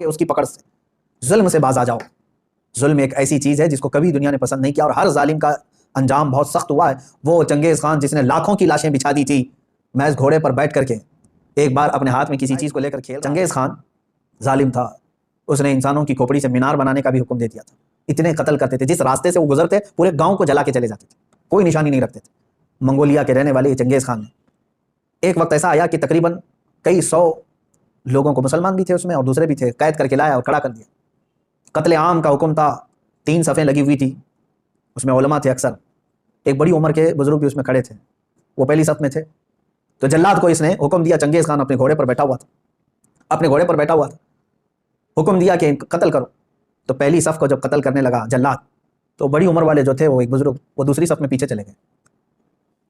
کہ اس کی پکڑ سے، ظلم سے باز آ جاؤ۔ ظلم ایک ایسی چیز ہے جس کو کبھی دنیا نے پسند نہیں کیا، اور ہر ظالم کا انجام بہت سخت ہوا ہے۔ وہ چنگیز خان جس نے لاکھوں کی لاشیں بچھا دی تھی محض گھوڑے پر بیٹھ کر کے، ایک بار اپنے ہاتھ میں کسی چیز کو لے کر کھیل، چنگیز خان ظالم تھا، اس نے انسانوں کی کھوپڑی سے مینار بنانے کا بھی حکم دے دیا تھا۔ اتنے قتل کرتے تھے، جس راستے سے وہ گزرتے پورے گاؤں کو جلا کے چلے جاتے تھے، کوئی نشانی نہیں رکھتے تھے۔ منگولیا کے رہنے والے چنگیز خان نے ایک وقت ایسا آیا کہ تقریباً کئی 100 لوگوں کو، مسلمان بھی تھے اس میں اور دوسرے بھی تھے، قید کر کے لایا اور کھڑا کر دیا۔ قتل عام کا حکم تھا، 3 صفیں لگی ہوئی تھی، اس میں علماء تھے اکثر، ایک بڑی عمر کے بزرگ بھی اس میں کھڑے تھے، وہ پہلی صف میں تھے۔ تو جلاد کو اس نے حکم دیا، چنگیز خان اپنے گھوڑے پر بیٹھا ہوا تھا، حکم دیا کہ قتل کرو۔ تو پہلی صف کو جب قتل کرنے لگا جلاد، تو بڑی عمر والے جو تھے، وہ ایک بزرگ، وہ دوسری صف میں پیچھے چلے گئے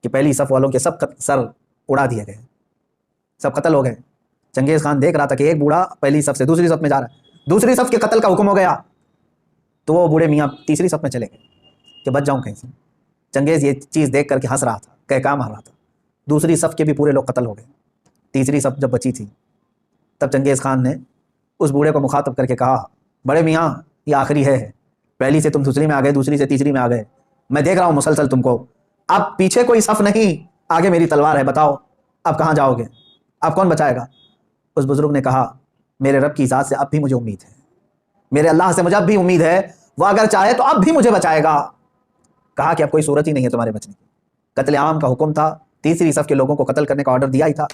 کہ پہلی صف والوں کے سب سر اڑا دیے گئے، سب قتل ہو گئے۔ چنگیز خان دیکھ رہا تھا کہ ایک بوڑھا پہلی صف سے دوسری صف میں جا رہا ہے، دوسری صف کے قتل کا حکم ہو گیا، تو وہ بوڑھے میاں تیسری صف میں چلے گئے کہ بچ جاؤں کہیں سے۔ چنگیز یہ چیز دیکھ کر کے ہنس رہا تھا، کہکا مار رہا تھا، دوسری صف کے بھی پورے لوگ قتل ہو گئے، تیسری صف جب بچی تھی، تب چنگیز خان نے اس بوڑھے کو مخاطب کر کے کہا، بڑے میاں یہ آخری ہے، پہلی سے تم دوسری میں آ گئے، دوسری سے تیسری میں آ گئے، میں دیکھ رہا ہوں مسلسل تم کو، اب پیچھے کوئی صف نہیں، آگے میری تلوار ہے، بتاؤ اب کہاں جاؤ گے، اب کون بچائے گا؟ اس بزرگ نے کہا، میرے رب کی ذات سے اب بھی مجھے امید ہے، میرے اللہ سے مجھے اب بھی امید ہے، وہ اگر چاہے تو اب بھی مجھے بچائے گا۔ کہا کہ اب کوئی صورت ہی نہیں ہے تمہارے بچنے کی، قتل عام کا حکم تھا، تیسری صف کے لوگوں کو قتل کرنے کا آرڈر دیا ہی تھا۔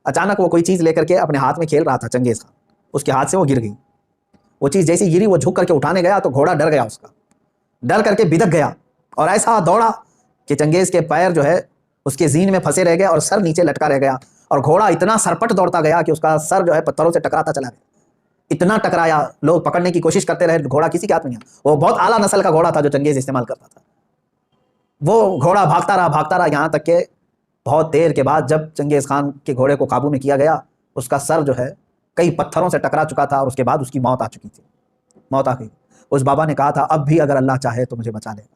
اچانک وہ کوئی چیز لے کر کے اپنے ہاتھ میں کھیل رہا تھا چنگیز خان، اس کے ہاتھ سے وہ گر گئی، وہ چیز جیسی گری وہ جھک کر کے اٹھانے گیا تو گھوڑا ڈر گیا، اس کا ڈر کر کے بدک گیا اور ایسا دوڑا کہ چنگیز کے پیر جو ہے اس کے زین میں پھنسے رہ گئے اور سر نیچے لٹکا رہ گیا، اور گھوڑا اتنا سرپٹ دوڑتا گیا کہ اس کا سر جو ہے پتھروں سے ٹکراتا چلا گیا، اتنا ٹکرایا، لوگ پکڑنے کی کوشش کرتے رہے، گھوڑا کسی کے ہاتھ میں نہیں آیا۔ وہ بہت اعلیٰ نسل کا گھوڑا تھا جو چنگیز استعمال کرتا تھا۔ وہ گھوڑا بھاگتا رہا یہاں تک کہ بہت دیر کے بعد جب چنگیز خان کے گھوڑے کو قابو میں کیا گیا، اس کا سر جو ہے کئی پتھروں سے ٹکرا چکا تھا، اور اس کے بعد اس کی موت آ چکی تھی، موت آ گئی۔ اس بابا نے کہا تھا، اب بھی اگر اللہ چاہے تو مجھے بچا لے گا،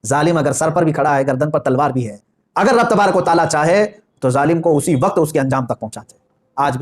ظالم اگر سر پر بھی کھڑا ہے، گردن پر تلوار بھی ہے، اگر رب تبارک و تعالیٰ چاہے تو ظالم کو اسی وقت اس کے انجام تک پہنچاتے۔